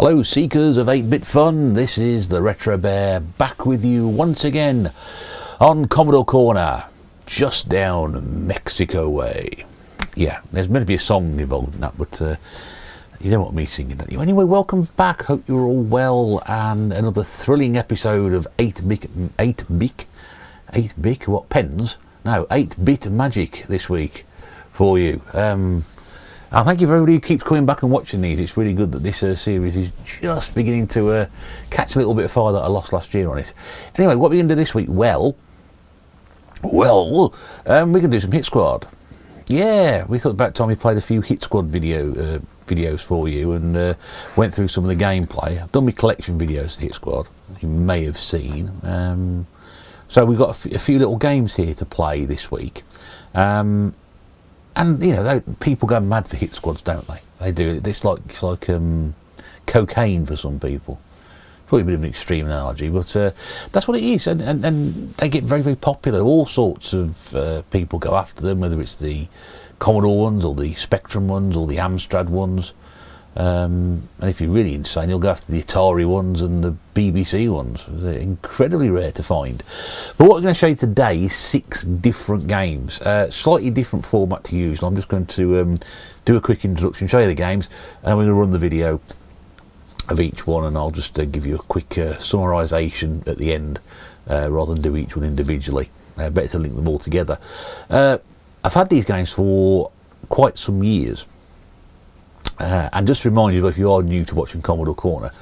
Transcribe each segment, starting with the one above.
Hello seekers of 8-bit fun, this is the Retro Bear back with you once again on Commodore Corner, just down Mexico way. Yeah, there's meant to be a song involved in that, but you don't want me singing that. Anyway, welcome back, hope you're all well, and another thrilling episode of 8-bit, what, pens? No, 8-bit magic this week for you. And thank you for everybody who keeps coming back and watching these. It's really good that this series is just beginning to catch a little bit of fire that I lost last year on it. Anyway, what are we going to do this week? Well, we're going to do some Hit Squad. Yeah, we thought about time we played a few Hit Squad videos for you and went through some of the gameplay. I've done my collection videos of Hit Squad, you may have seen. So we've got a few little games here to play this week. And, you know, people go mad for Hit Squads, don't they? They do. It's like cocaine for some people. Probably a bit of an extreme analogy, but that's what it is. And they get very, very popular. All sorts of people go after them, whether it's the Commodore ones or the Spectrum ones or the Amstrad ones. And if you're really insane, you'll go after the Atari ones and the BBC ones. They're incredibly rare to find. But what we're going to show you today is 6 different games. Slightly different format to use. I'm just going to do a quick introduction, show you the games, and we're going to run the video of each one, and I'll just give you a quick summarisation at the end, rather than do each one individually. Better to link them all together. I've had these games for quite some years. And just to remind you, if you are new to watching Commodore Corner,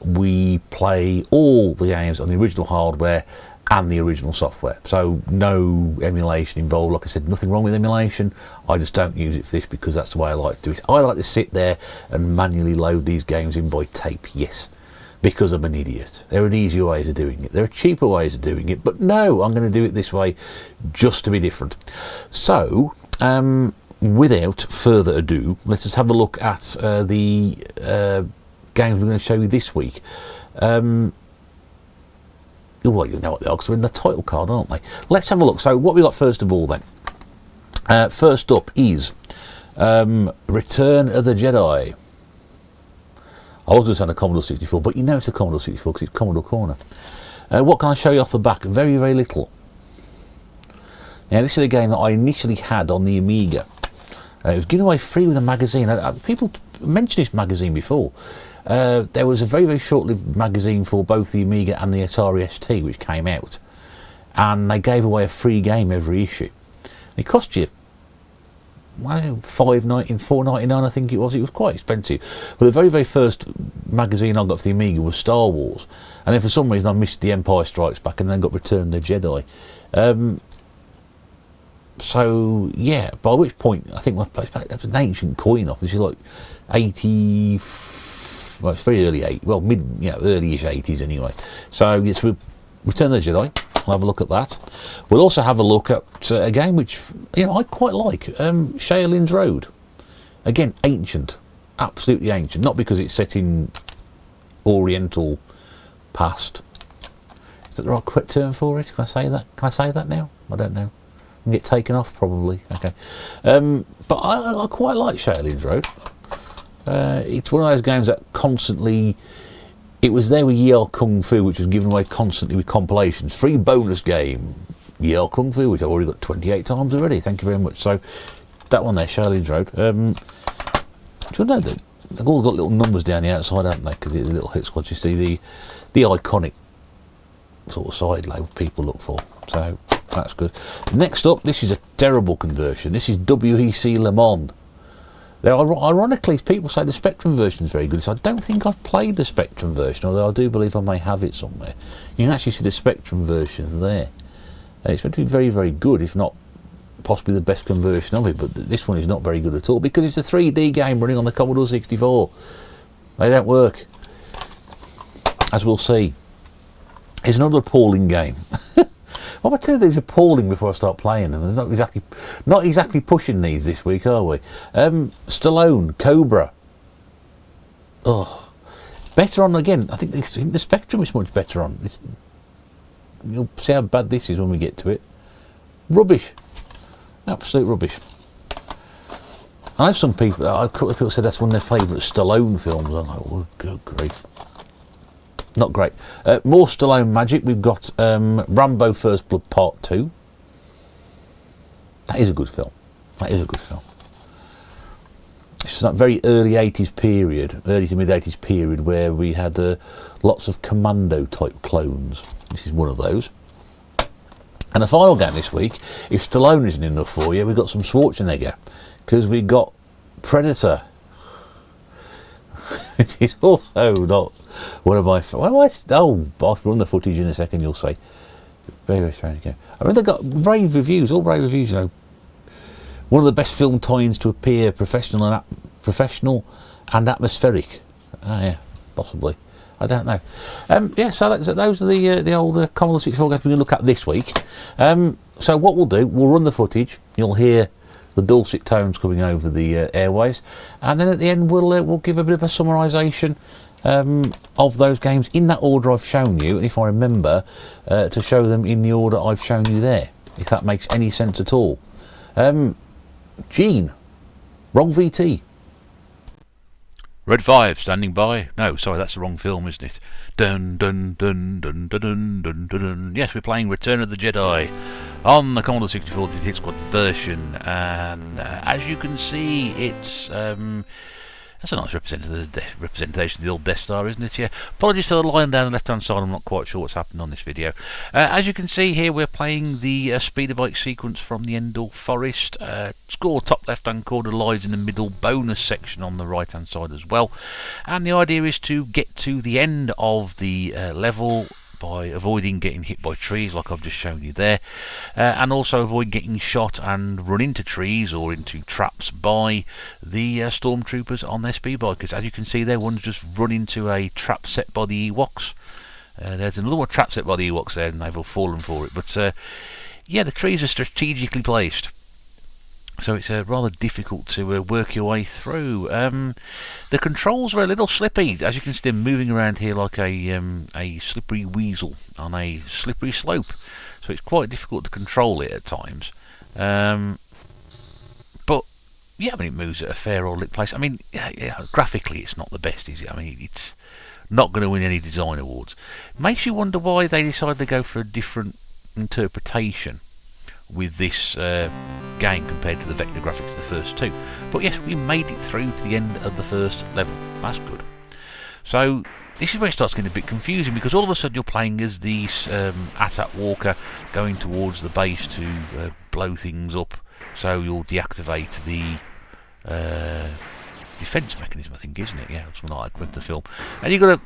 we play all the games on the original hardware and the original software. So no emulation involved. Like I said, nothing wrong with emulation. I just don't use it for this because that's the way I like to do it. I like to sit there and manually load these games in by tape, yes, because I'm an idiot. There are easier ways of doing it. There are cheaper ways of doing it. But no, I'm going to do it this way just to be different. So, without further ado, let's just have a look at the games we're going to show you this week. Well, you know what they are because they're in the title card, aren't they? Let's have a look. So what we got first of all then? First up is Return of the Jedi. I was going to say a Commodore 64, but you know it's a Commodore 64 because it's Commodore Corner. What can I show you off the back? Very, very little. Now this is a game that I initially had on the Amiga. It was given away free with a magazine. People mentioned this magazine before. There was a very, very short-lived magazine for both the Amiga and the Atari ST which came out, and they gave away a free game every issue. It cost you, well, $4.99 I think it was. It was quite expensive. But the very, very first magazine I got for the Amiga was Star Wars, and then for some reason I missed The Empire Strikes Back and then got Return of the Jedi. So yeah, by which point I think that was an ancient coin off. This is like 80. Well, it's very early early-ish 80s anyway. So yes, we'll Return of the Jedi. We'll have a look at that. We'll also have a look at a game which I quite like, Shaolins Road. Again, ancient, absolutely ancient. Not because it's set in Oriental past. Is that the right term for it? Can I say that? Can I say that now? I don't know. Get taken off probably. Okay, but I quite like Shaolins Road. It's one of those games that constantly, it was there with Yale Kung Fu, which was given away constantly with compilations. Free bonus game, Yale Kung Fu, which I've already got 28 times already. Thank you very much. So that one there, Shaolins Road. Do you know that they've all got little numbers down the outside, haven't they? Because it's a little Hit Squad. You see the iconic sort of side label people look for. So that's good. Next up, this is a terrible conversion. This is WRC Lemon. Now, ironically, people say the Spectrum version is very good. So I don't think I've played the Spectrum version, although I do believe I may have it somewhere. You can actually see the Spectrum version there. And it's meant to be very, very good, if not possibly the best conversion of it. But this one is not very good at all because it's a 3D game running on the Commodore 64. They don't work, as we'll see. It's another appalling game. Well, I tell you, these are appalling before I start playing them. It's not exactly pushing these this week, are we? Stallone Cobra. Oh, better on again. I think the Spectrum is much better on. You'll see how bad this is when we get to it. Rubbish, absolute rubbish. I know some people, a couple of people said that's one of their favourite Stallone films. I'm like, oh, good grief. Not great. More Stallone magic. We've got Rambo First Blood Part 2. That is a good film. That is a good film. It's that very early 80s period, early to mid 80s period, where we had lots of Commando type clones. This is one of those. And the final game this week, if Stallone isn't enough for you, we've got some Schwarzenegger, because we got Predator, which is also not one of my. I'll run the footage in a second. You'll see. Very, very strange game. I mean, they got rave reviews, all rave reviews. You know, one of the best film tie-ins to appear, professional and atmospheric. Yeah, possibly. I don't know. So those are the old Commodore 64 games we're going to look at this week. So what we'll do, we'll run the footage. You'll hear the dulcet tones coming over the airways, and then at the end we'll give a bit of a summarisation of those games in that order I've shown you, and if I remember to show them in the order I've shown you there, if that makes any sense at all. Gene, wrong VT. Red 5, standing by. No, sorry, that's the wrong film, isn't it? Dun dun dun dun dun dun dun dun dun. Yes, we're playing Return of the Jedi on the Commodore 64 Hit Squad version, and as you can see, it's that's a nice representation of the old Death Star, isn't it? Yeah. Apologies for the line down the left-hand side. I'm not quite sure what's happened on this video. As you can see here, we're playing the speeder bike sequence from the Endor Forest. Score top left-hand corner lies in the middle, bonus section on the right-hand side as well. And the idea is to get to the end of the level by avoiding getting hit by trees like I've just shown you there, and also avoid getting shot and run into trees or into traps by the stormtroopers on their speed bikers. As you can see there, one's just run into a trap set by the Ewoks. There's another one trap set by the Ewoks there, and they've all fallen for it. But yeah, the trees are strategically placed, so it's rather difficult to work your way through. The controls are a little slippy. As you can see, they're moving around here like a slippery weasel on a slippery slope. So it's quite difficult to control it at times. But yeah, I mean, it moves at a fair old lit pace. I mean, yeah, graphically, it's not the best, is it? I mean, it's not going to win any design awards. Makes you wonder why they decided to go for a different interpretation with this game compared to the vector graphics of the first two. But yes, we made it through to the end of the first level. That's good. So this is where it starts getting a bit confusing, because all of a sudden you're playing as the AT-AT walker going towards the base to blow things up. So you'll deactivate the defence mechanism, I think, isn't it? Yeah, something like that with the film. And you've got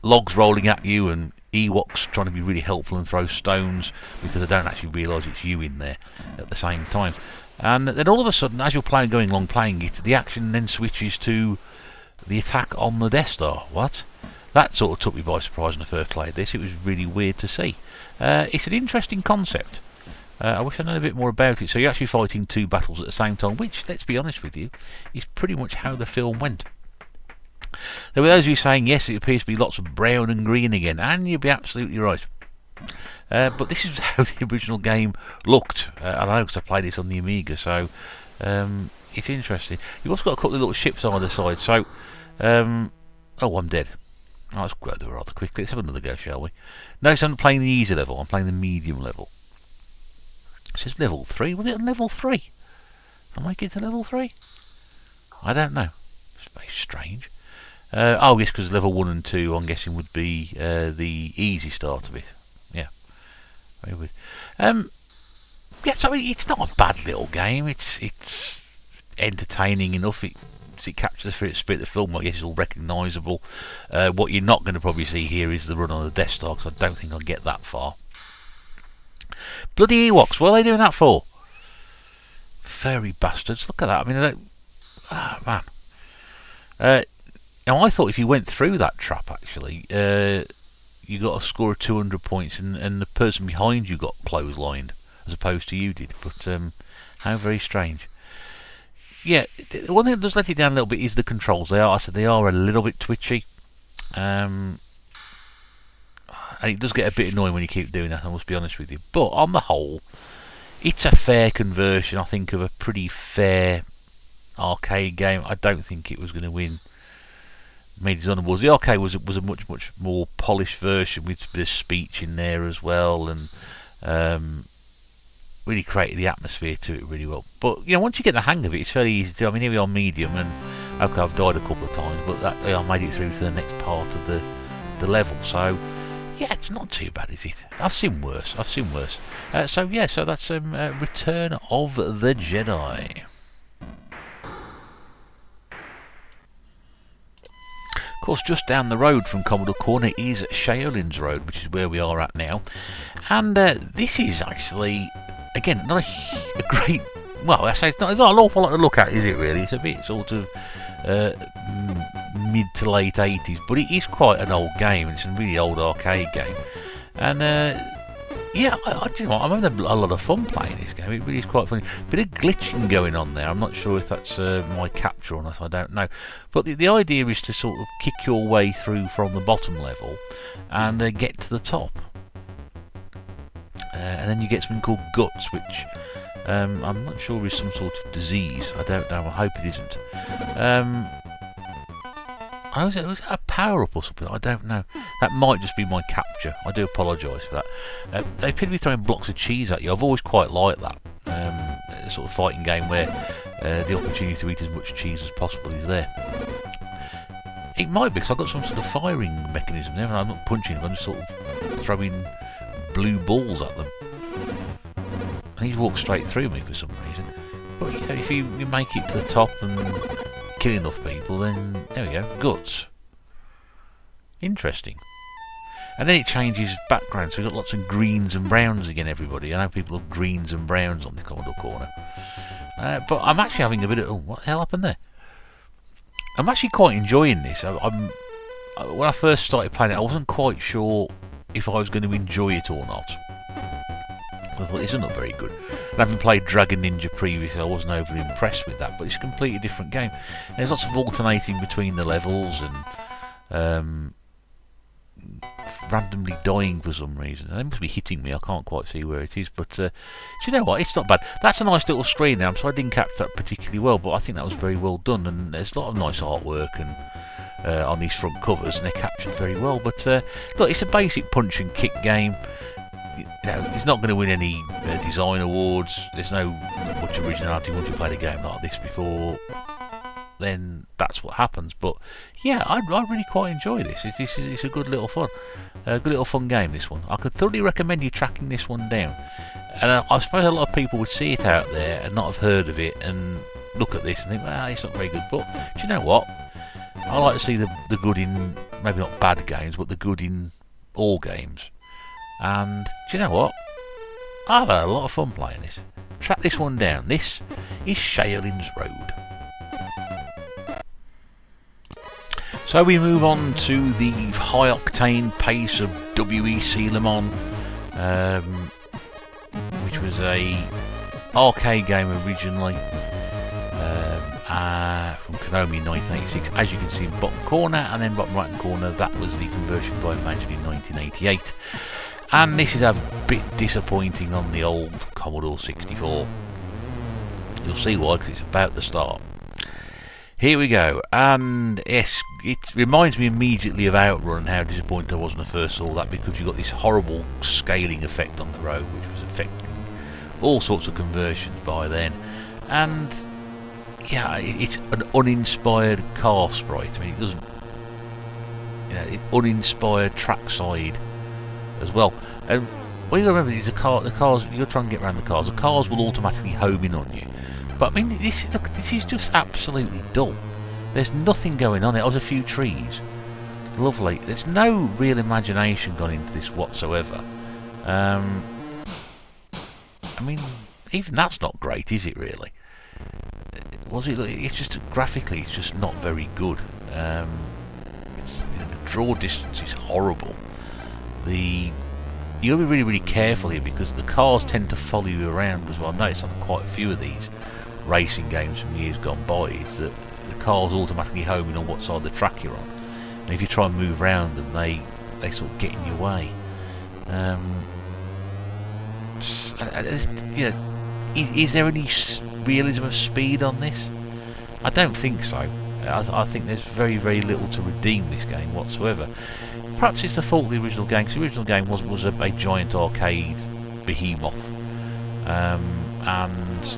logs rolling at you and Ewoks trying to be really helpful and throw stones because they don't actually realise it's you in there at the same time. And then all of a sudden, as you're going along playing it, the action then switches to the attack on the Death Star. What? That sort of took me by surprise when I first played this. It was really weird to see. It's an interesting concept. I wish I knew a bit more about it. So you're actually fighting two battles at the same time, which, let's be honest with you, is pretty much how the film went. There were those of you saying, yes, it appears to be lots of brown and green again, and you'd be absolutely right. But this is how the original game looked. I know because I played this on the Amiga, so it's interesting. You've also got a couple of little ships on either side, so... oh, I'm dead. Oh, let's go there rather quickly. Let's have another go, shall we? Notice I'm not playing the easy level, I'm playing the medium level. It says level 3. Was it on level 3? Am I getting to level 3? I don't know. It's very strange. Oh, yes, because level 1 and 2, I'm guessing, would be the easy start of it. Yeah. Very weird. Yes, I mean, it's not a bad little game. It's entertaining enough. It captures the spirit of the film. I guess it's all recognisable. What you're not going to probably see here is the run on the Death Star, because I don't think I'll get that far. Bloody Ewoks, what are they doing that for? Furry bastards, look at that. I mean, they don't... Ah, man. Now, I thought if you went through that trap, actually, you got a score of 200 points and the person behind you got clotheslined, as opposed to you did. But how very strange. Yeah, the one thing that does let it down a little bit is the controls. They are a little bit twitchy. And it does get a bit annoying when you keep doing that, I must be honest with you. But on the whole, it's a fair conversion, I think, of a pretty fair arcade game. I don't think it was going to win many dishonourables. The arcade was a much more polished version with a bit of speech in there as well, and really created the atmosphere to it really well. But once you get the hang of it, it's fairly easy to do. I mean, here we are medium, and okay, I've died a couple of times, but I made it through to the next part of the level. So yeah, it's not too bad, is it? I've seen worse. So that's Return of the Jedi. Of course, just down the road from Commodore Corner is Shaolins Road, which is where we are at now. And this is actually, again, not a great... Well, I say it's not an awful lot to look at, is it really? It's a bit sort of mid to late 80s, but it is quite an old game. It's a really old arcade game. And yeah, you know what, I'm having a lot of fun playing this game. It really is quite funny. Bit of glitching going on there. I'm not sure if that's my capture or not, I don't know. But the idea is to sort of kick your way through from the bottom level and get to the top. And then you get something called guts, which I'm not sure is some sort of disease. I don't know, I hope it isn't. Was it a power-up or something? I don't know. That might just be my capture. I do apologise for that. They appear to be throwing blocks of cheese at you. I've always quite liked that. Sort of fighting game where the opportunity to eat as much cheese as possible is there. It might be because I've got some sort of firing mechanism there, and I'm not punching them, I'm just sort of throwing blue balls at them. And he's walked straight through me for some reason. But yeah, if you make it to the top and kill enough people, then there we go, guts. Interesting. And then it changes background, so we've got lots of greens and browns again, everybody. I know people have greens and browns on the Commodore Corner. But I'm actually having a bit of... Oh, what the hell happened there? I'm actually quite enjoying this. When I first started playing it, I wasn't quite sure if I was going to enjoy it or not. So I thought, this is not very good. And having played Dragon Ninja previously, I wasn't overly impressed with that, but it's a completely different game. And there's lots of alternating between the levels and randomly dying for some reason. And it must be hitting me, I can't quite see where it is, but do you know what, it's not bad. That's a nice little screen now, so I didn't capture that particularly well, but I think that was very well done, and there's a lot of nice artwork and on these front covers, and they're captured very well. But look, it's a basic punch and kick game. It's not going to win any design awards. There's no much originality. Once you played a game like this before, then that's what happens. But yeah, I really quite enjoy this. It's a good little fun game, this one. I could thoroughly recommend you tracking this one down. And I suppose a lot of people would see it out there and not have heard of it and look at this and think, well, it's not very good. But do you know what? I like to see the good in, maybe not bad games, but the good in all games. And do you know what? I've had a lot of fun playing this. Track this one down. This is Shaolins Road. So we move on to the high-octane pace of WRC Lemon, which was a arcade game originally from Konami in 1986. As you can see in bottom corner, and then bottom right corner, that was the conversion by Magic in 1988. And this is a bit disappointing on the old Commodore 64. You'll see why, because it's about the start. Here we go, and yes, it reminds me immediately of Outrun and how disappointed I was when I first saw that, because you got this horrible scaling effect on the road, which was affecting all sorts of conversions by then. And yeah, it's an uninspired car sprite. I mean, it doesn't, uninspired trackside as well. And what you got to remember is the cars. You got to try and get around the cars. The cars will automatically home in on you. But I mean, this is just absolutely dull. There's nothing going on. There was a few trees. Lovely. There's no real imagination gone into this whatsoever. I mean, even that's not great, is it really? It's just graphically, it's just not very good. The draw distance is horrible. You got to be really, really careful here, because the cars tend to follow you around as well. I've noticed on quite a few of these racing games from years gone by is that the cars automatically home in on what side of the track you're on. And if you try and move around them, they sort of get in your way. Is there any realism of speed on this? I don't think so. I think there's very, very little to redeem this game whatsoever. Perhaps it's the fault of the original game, because the original game was a giant arcade behemoth, and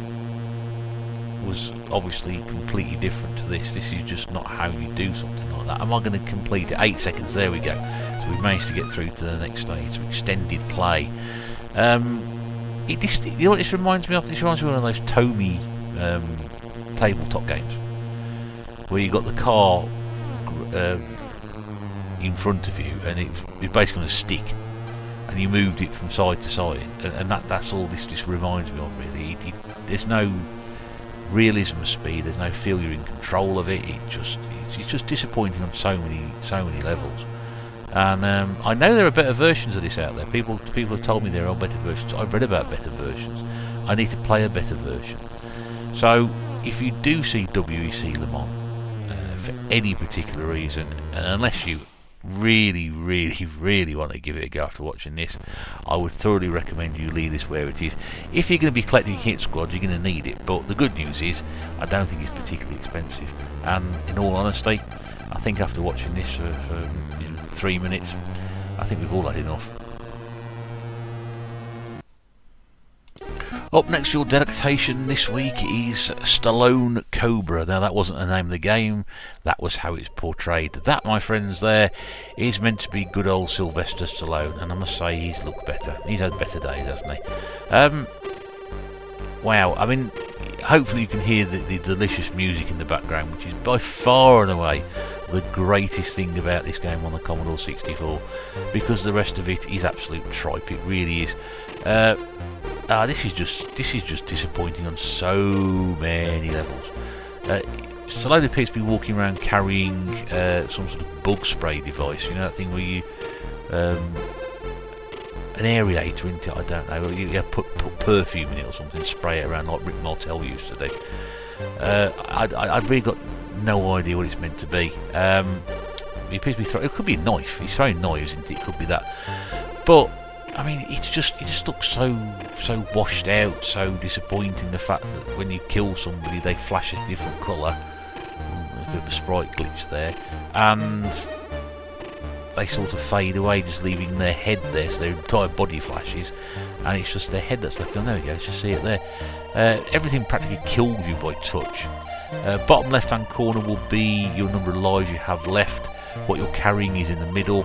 was obviously completely different to this. This is just not how you do something like that. Am I going to complete it? 8 seconds, there we go. So we've managed to get through to the next stage, so extended play. You know what this reminds me of? This reminds me of one of those Tomy tabletop games, where you got the car in front of you, and it's basically on a stick, and you moved it from side to side, and that's all this just reminds me of, really. There's no realism of speed, there's no feel you're in control of it. It's just disappointing on so many levels. And I know there are better versions of this out there. People have told me there are better versions. I've read about better versions. I need to play a better version. So if you do see WRC Lemon for any particular reason, and unless you really want to give it a go after watching this, I would thoroughly recommend you leave this where it is. If you're going to be collecting Hit Squad, you're going to need it, but the good news is I don't think it's particularly expensive, and in all honesty, I think after watching this for 3 minutes, I think we've all had enough. Up next, your delectation this week is Stallone Cobra. Now, that wasn't the name of the game, that was how it's portrayed. That, my friends, there is meant to be good old Sylvester Stallone, and I must say he's looked better. He's had better days, hasn't he? Wow, I mean, hopefully you can hear the delicious music in the background, which is by far and away the greatest thing about this game on the Commodore 64, because the rest of it is absolute tripe. It really is. This is just disappointing on so many levels. Stallone appears to be walking around carrying some sort of bug spray device. You know that thing where you an aerator into it, I don't know. You put perfume in it or something, spray it around like Rick Martel used to do. I've really got no idea what it's meant to be. He appears to be it could be a knife. He's throwing knives into it. It could be that. But I mean, it just looks so washed out, so disappointing. The fact that when you kill somebody, they flash a different colour. There's a bit of a sprite glitch there, and they sort of fade away, just leaving their head there, so their entire body flashes, and it's just their head that's left on. There we go, just see it there. Everything practically kills you by touch. Bottom left-hand corner will be your number of lives you have left. What you're carrying is in the middle.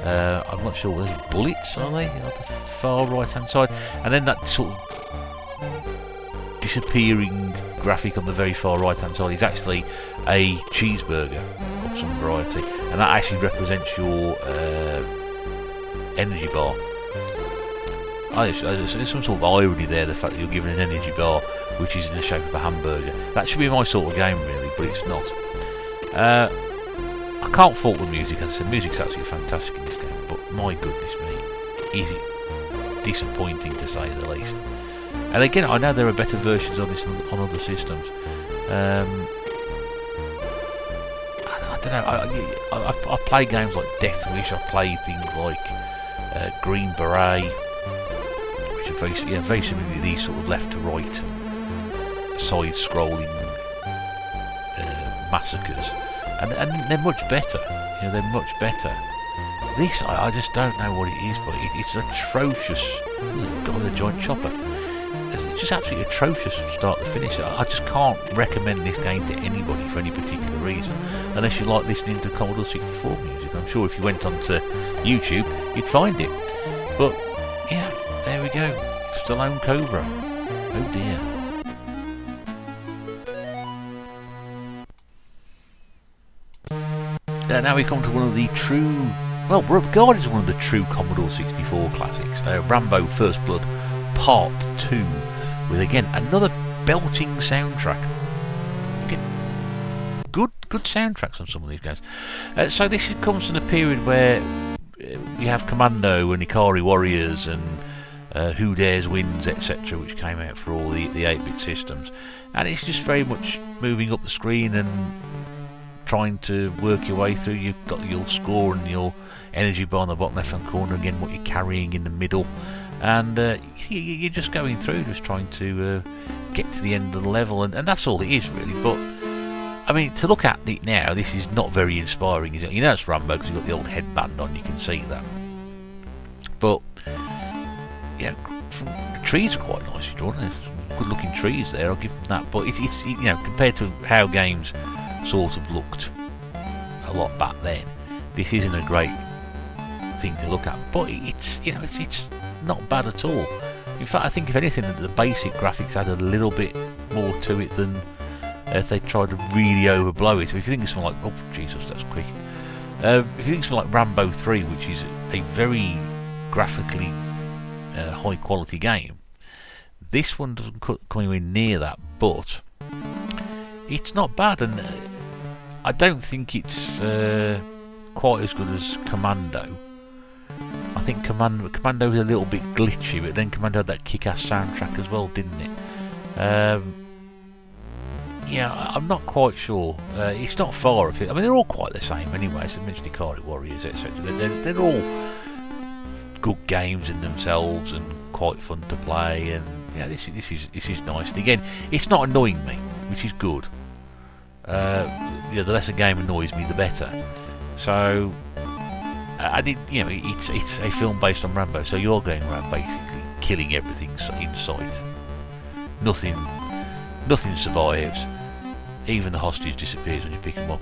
I'm not sure whether bullets are they on the far right-hand side, and then that sort of disappearing graphic on the very far right-hand side is actually a cheeseburger of some variety, and that actually represents your energy bar. There's some sort of irony there, the fact that you're given an energy bar which is in the shape of a hamburger. That should be my sort of game, really, but it's not. I can't fault the music. As I said, the music's absolutely fantastic in this game, but my goodness me, is it disappointing to say the least. And again, I know there are better versions of this on other systems. I don't know. I've played games like Death Wish. I've played things like Green Beret, which are very similar to these sort of left to right side-scrolling massacres. And they're much better. They're much better. This, I just don't know what it is, but it's atrocious. God, the giant chopper. It's just absolutely atrocious from start to finish. I just can't recommend this game to anybody for any particular reason, unless you like listening to Commodore 64 music. I'm sure if you went onto YouTube, you'd find it. But yeah, there we go. Stallone Cobra. Oh dear. Now we come to one of the true, well, regarded as one of the true Commodore 64 classics, Rambo First Blood Part 2, with again another belting soundtrack. Again, good soundtracks on some of these games. So this comes from a period where you have Commando and Ikari Warriors and Who Dares Wins, etc., which came out for all the 8-bit systems, and it's just very much moving up the screen and trying to work your way through. You've got your score and your energy bar on the bottom left hand corner, again what you're carrying in the middle, and you're just going through, just trying to get to the end of the level, and that's all it is really. But I mean, to look at it now, this is not very inspiring, is it? You know it's Rambo because you've got the old headband on, you can see that. But, yeah, the trees are quite nicely drawn. There's some good looking trees there, I'll give them that. But it's you know, compared to how games sort of looked a lot back then, this isn't a great thing to look at. But it's, you know, it's not bad at all. In fact, I think if anything, the basic graphics had a little bit more to it than if they tried to really overblow it. So if you think of something like, oh Jesus, that's quick. If you think of something like Rambo 3, which is a very graphically high quality game, this one doesn't come anywhere near that, but it's not bad, and I don't think it's quite as good as Commando. I think Commando was a little bit glitchy, but then Commando had that kick-ass soundtrack as well, didn't it? Yeah, I'm not quite sure. It's not far of it. I mean, they're all quite the same anyway. So I mentioned Ikari Warriors, etc. They're all good games in themselves and quite fun to play. And yeah, this is nice. And again, it's not annoying me, which is good. The less a game annoys me, the better. So I did. You know, it's a film based on Rambo. So you're going around basically killing everything in sight. Nothing survives. Even the hostage disappears when you pick him up.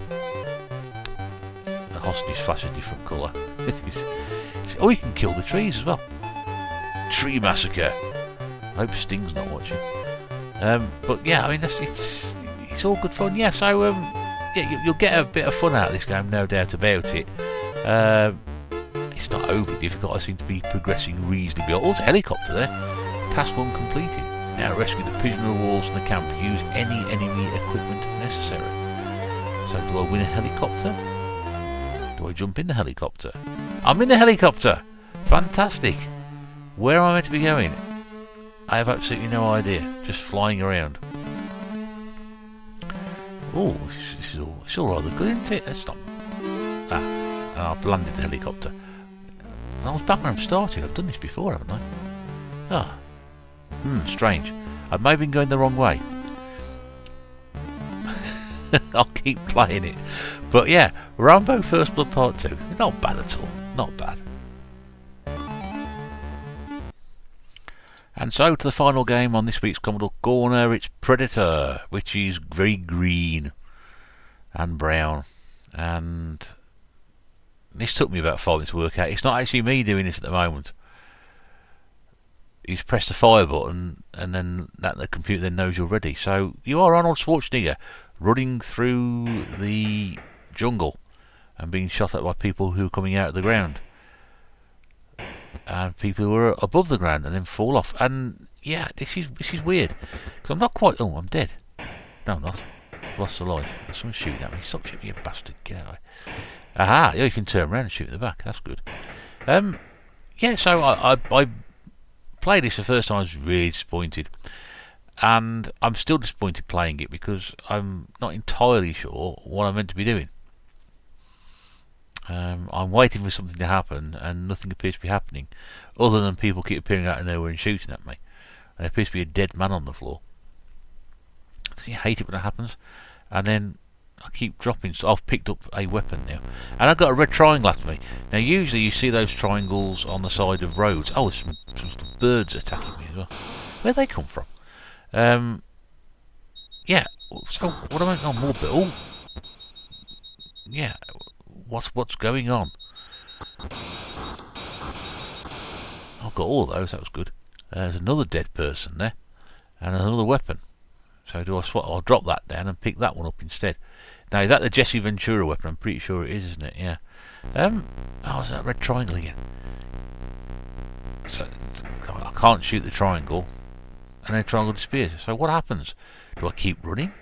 The hostage flash a different colour. Oh, you can kill the trees as well. Tree massacre. I hope Sting's not watching. But yeah, I mean it's all good fun. Yeah, so yeah, you'll get a bit of fun out of this game, no doubt about it. It's not overly difficult. I seem to be progressing reasonably well. Oh, there's a helicopter there. Task 1 completed. Now rescue the prisoner walls in the camp. Use any enemy equipment necessary. So do I win a helicopter? Do I jump in the helicopter? I'm in the helicopter! Fantastic! Where am I meant to be going? I have absolutely no idea. Just flying around. Oh, it's all rather good, isn't it? Let's stop. And I've landed the helicopter. And I was back when I'm starting. I've done this before, haven't I? Strange. I may have been going the wrong way. I'll keep playing it. But yeah, Rambo First Blood Part 2. Not bad at all. Not bad. And so to the final game on this week's Commodore Corner. It's Predator, which is very green and brown. And this took me about 5 minutes to work out. It's not actually me doing this at the moment. You press the fire button and then the computer then knows you're ready. So you are Arnold Schwarzenegger running through the jungle and being shot at by people who are coming out of the ground. And people who are above the ground and then fall off. And yeah, this is weird. Because I'm not quite... Oh, I'm dead. No, I'm not. I've lost the light. Someone's shooting at me. Stop shooting, you bastard. Get away. Aha, yeah, you can turn around and shoot at the back. That's good. Yeah, so I played this the first time. I was really disappointed, and I'm still disappointed playing it because I'm not entirely sure what I'm meant to be doing. I'm waiting for something to happen and nothing appears to be happening other than people keep appearing out of nowhere and shooting at me, and there appears to be a dead man on the floor. So you hate it when that happens. And then I keep dropping, so I've picked up a weapon now, and I've got a red triangle after me. Now usually you see those triangles on the side of roads. Oh, there's some birds attacking me as well. Where'd they come from? Yeah, so what am I... Oh, more birds. Oh! Yeah, what's going on? I've got all those, that was good. There's another dead person there, and another weapon. So do I swap? I'll drop that down and pick that one up instead. Now, is that the Jesse Ventura weapon? I'm pretty sure it is, isn't it? Yeah. Oh, is that red triangle again? So, I can't shoot the triangle, and then the triangle disappears. So what happens? Do I keep running?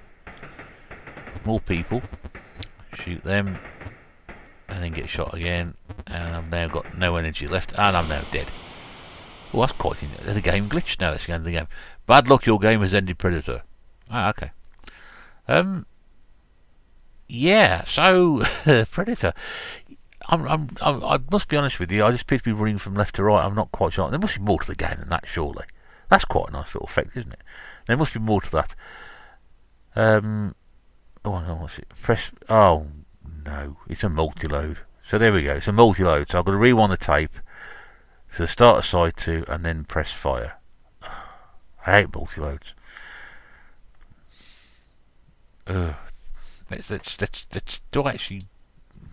More people. Shoot them, and then get shot again, and I've now got no energy left, and I'm now dead. Well, that's quite... The game glitched now. That's the end of the game. Bad luck, your game has ended, Predator. Ah, okay. Yeah, so Predator. I must be honest with you. I just appear to be running from left to right. I'm not quite sure. There must be more to the game than that, surely. That's quite a nice little effect, isn't it? There must be more to that. Oh no, what's it? Press. Oh no, it's a multi-load. So there we go. It's a multi-load. So I've got to rewind the tape to the start of side 2 and then press fire. I hate multi-loads. Let's do I actually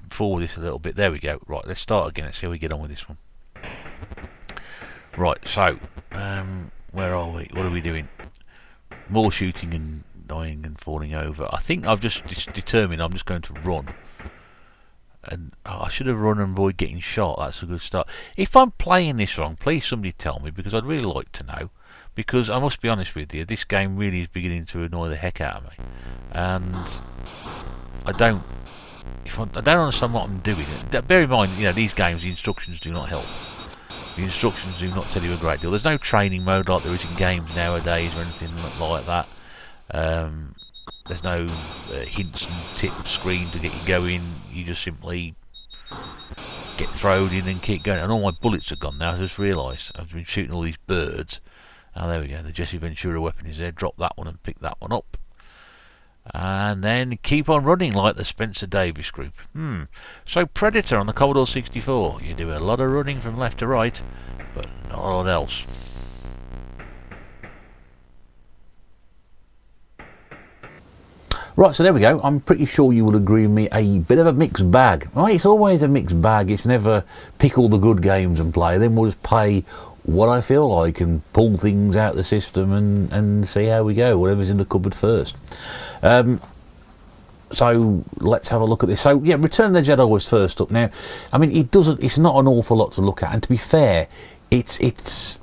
forward this a little bit. There we go. Right, let's start again. Let's see how we get on with this one. Right, so where are we? What are we doing? More shooting and dying and falling over. I think I've just determined I'm just going to run. And I should have run and avoid getting shot. That's a good start. If I'm playing this wrong, please somebody tell me, because I'd really like to know. Because I must be honest with you, this game really is beginning to annoy the heck out of me, and I don't understand what I'm doing. Bear in mind, these games, the instructions do not help. The instructions do not tell you a great deal. There's no training mode like there is in games nowadays or anything like that. There's no hints and tips screen to get you going. You just simply get thrown in and keep going. And all my bullets are gone now. I just realised I've been shooting all these birds. Oh, there we go. The Jesse Ventura weapon is there. Drop that one and pick that one up. And then keep on running like the Spencer Davis group. So Predator on the Commodore 64. You do a lot of running from left to right, but not a lot else. Right, so there we go. I'm pretty sure you will agree with me, a bit of a mixed bag. Right, it's always a mixed bag. It's never pick all the good games and play. Then we'll just play what I feel like and pull things out of the system and see how we go, whatever's in the cupboard first. So let's have a look at this. So yeah, Return of the Jedi was first up. Now, I mean, it's not an awful lot to look at, and to be fair, it's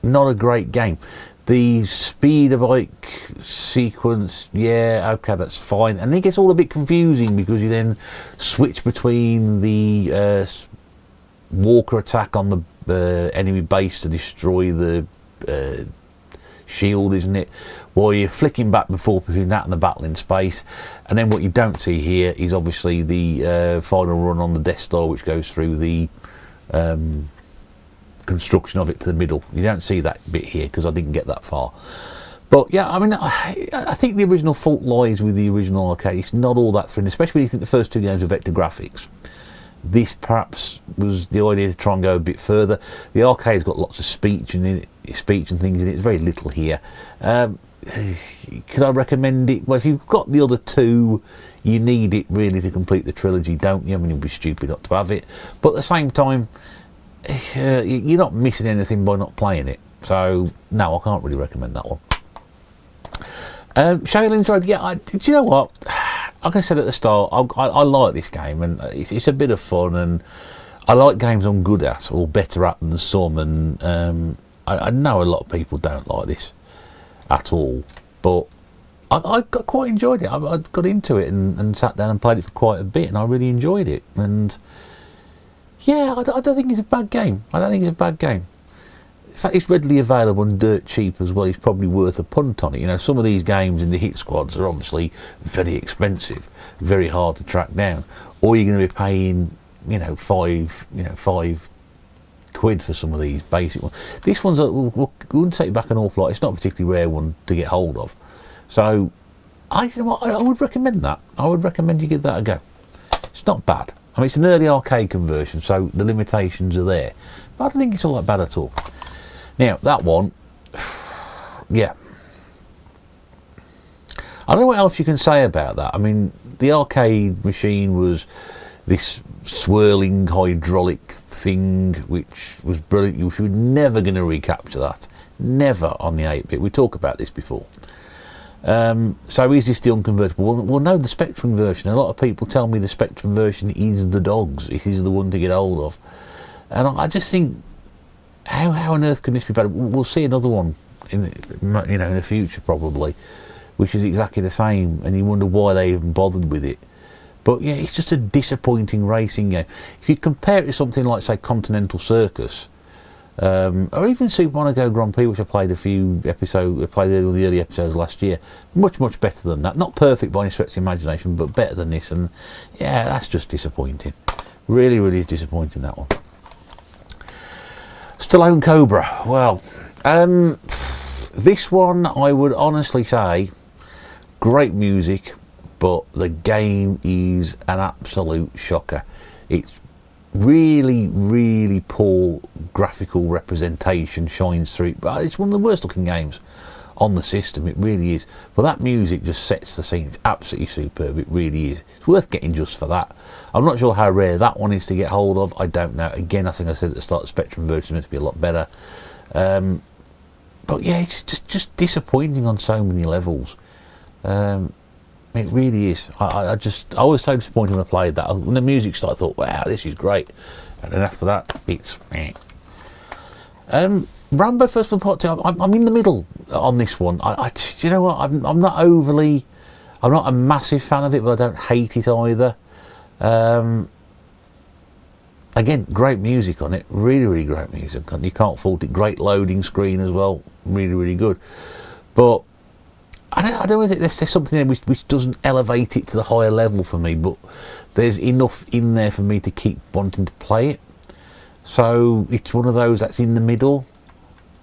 not a great game. The speeder bike sequence, yeah, okay, that's fine. And it gets all a bit confusing because you then switch between the walker attack on the enemy base to destroy the shield, isn't it? While you're flicking back and forth between that and the battle in space. And then what you don't see here is obviously the final run on the Death Star, which goes through the construction of it to the middle. You don't see that bit here because I didn't get that far. But yeah, I mean, I think the original fault lies with the original arcade. It's not all that thrilling, especially when you think the first two games were vector graphics. This perhaps was the idea to try and go a bit further. The arcade's got lots of speech and things in it. It's very little here. Could I recommend it? Well, if you've got the other two, you need it really to complete the trilogy, don't you? I mean, it'd be stupid not to have it. But at the same time, you're not missing anything by not playing it. So no, I can't really recommend that one. Shaolins Road, yeah, do you know what? Like I said at the start, I like this game, and it's a bit of fun, and I like games I'm good at or better at than some, and I know a lot of people don't like this at all, but I quite enjoyed it. I got into it and sat down and played it for quite a bit, and I really enjoyed it. And yeah, I don't think it's a bad game. In fact, it's readily available and dirt cheap as well. It's probably worth a punt on it. You know, some of these games in the hit squads are obviously very expensive, very hard to track down, or you're going to be paying, £5 for some of these basic ones. This one's wouldn't take back an awful lot. It's not a particularly rare one to get hold of, so I would recommend that. I would recommend you give that a go. It's not bad. I mean, it's an early arcade conversion, so the limitations are there, but I don't think it's all that bad at all. Now, that one, yeah. I don't know what else you can say about that. I mean, the arcade machine was this swirling hydraulic thing, which was brilliant. You were never going to recapture that. Never on the 8-bit. We talked about this before. So is this the unconvertible? Well, no, the Spectrum version. A lot of people tell me the Spectrum version is the dogs. It is the one to get hold of. And I just think, how on earth can this be better? We'll see another one in the future probably, which is exactly the same, and you wonder why they even bothered with it. But yeah, it's just a disappointing racing game. If you compare it to something like, say, Continental Circus, or even Super Monaco Grand Prix, which I played one of the early episodes last year, much better than that. Not perfect by any stretch of the imagination, but better than this. And yeah, that's just disappointing. Really is disappointing, that one. Stallone Cobra. Well, this one I would honestly say, great music, but the game is an absolute shocker. It's really, really poor graphical representation shines through. But it's one of the worst looking games on the system, it really is. But that music just sets the scene. It's absolutely superb, it really is. It's worth getting just for that. I'm not sure how rare that one is to get hold of, I don't know. Again, I think I said at the start, the Spectrum version is meant to be a lot better. But yeah, it's just disappointing on so many levels. It really is. I was so disappointed when I played that. When the music started, I thought, wow, this is great. And then after that, it's Rambo First Blood Part 2, I'm in the middle on this one. Do you know what? I'm not a massive fan of it, but I don't hate it either. Again, great music on it. Really, really great music. You can't fault it. Great loading screen as well. Really, really good. But I don't think there's something there which doesn't elevate it to the higher level for me, but there's enough in there for me to keep wanting to play it. So it's one of those that's in the middle.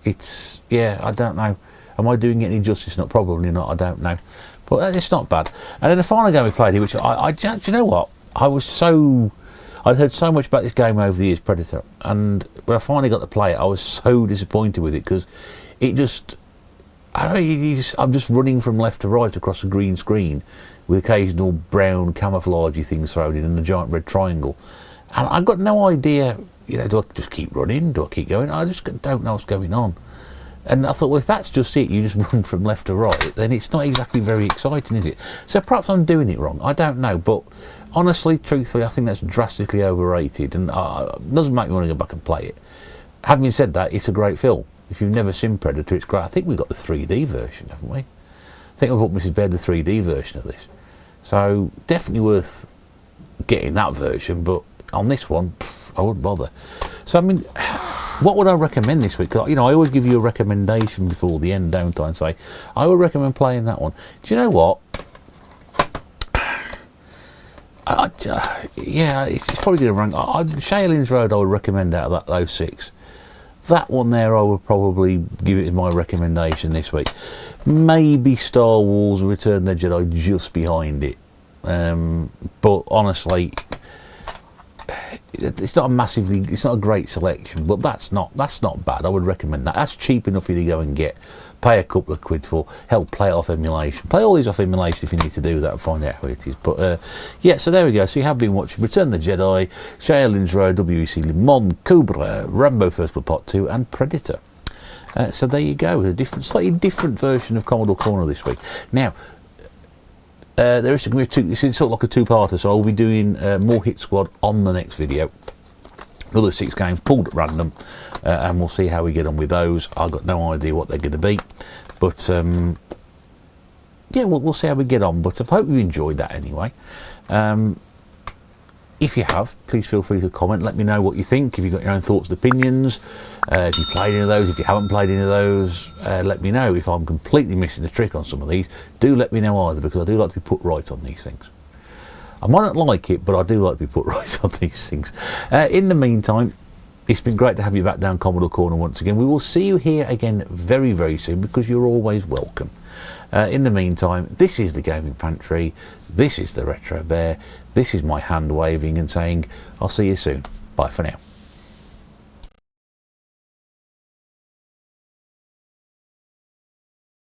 It's, yeah, I don't know. Am I doing it any justice? Not, probably not, I don't know. But it's not bad. And then the final game we played here, which do you know what? I'd heard so much about this game over the years, Predator, and when I finally got to play it, I was so disappointed with it, because it just, I'm just running from left to right across a green screen with occasional brown camouflagey things thrown in and a giant red triangle. And I've got no idea, do I just keep running? Do I keep going? I just don't know what's going on. And I thought, well, if that's just it, you just run from left to right, then it's not exactly very exciting, is it? So perhaps I'm doing it wrong. I don't know. But honestly, truthfully, I think that's drastically overrated, and it doesn't make me want to go back and play it. Having said that, it's a great film. If you've never seen Predator, it's great. I think we've got the 3D version, haven't we? I think I bought Mrs. Baird the 3D version of this. So definitely worth getting that version, but on this one, I wouldn't bother. So, I mean, what would I recommend this week? 'Cause, I always give you a recommendation before the end, don't I? And say, I would recommend playing that one. Do you know what? Yeah, it's probably going to rank. Shaolins Road, I would recommend out of those 6. That one there, I would probably give it as my recommendation this week. Maybe Star Wars Return of the Jedi just behind it. But honestly, it's not a great selection, but that's not bad. I would recommend that. That's cheap enough for you to go and get. Pay a couple of quid for. Help play it off emulation. Play all these off emulation if you need to do that and find out how it is. But yeah, so there we go. So you have been watching Return of the Jedi, Shaolins Road, WRC Lemon, Cobra, Rambo First Blood Part 2, and Predator. So there you go. A slightly different version of Commodore Corner this week. Now, there is going to be this is sort of like a two-parter, so I'll be doing more Hit Squad on the next video. Another 6 games pulled at random, and we'll see how we get on with those. I've got no idea what they're going to be, but yeah, we'll see how we get on. But I hope you enjoyed that anyway. If you have, please feel free to comment. Let me know what you think. If you've got your own thoughts and opinions, if you played any of those, if you haven't played any of those, let me know. If I'm completely missing the trick on some of these, do let me know either, because I do like to be put right on these things. I might not like it, but I do like to be put right on these things. In the meantime, it's been great to have you back down Commodore Corner once again. We will see you here again very, very soon, because you're always welcome. In the meantime, this is the Gaming Pantry. This is the Retro Bear. This is my hand waving and saying, I'll see you soon. Bye for now.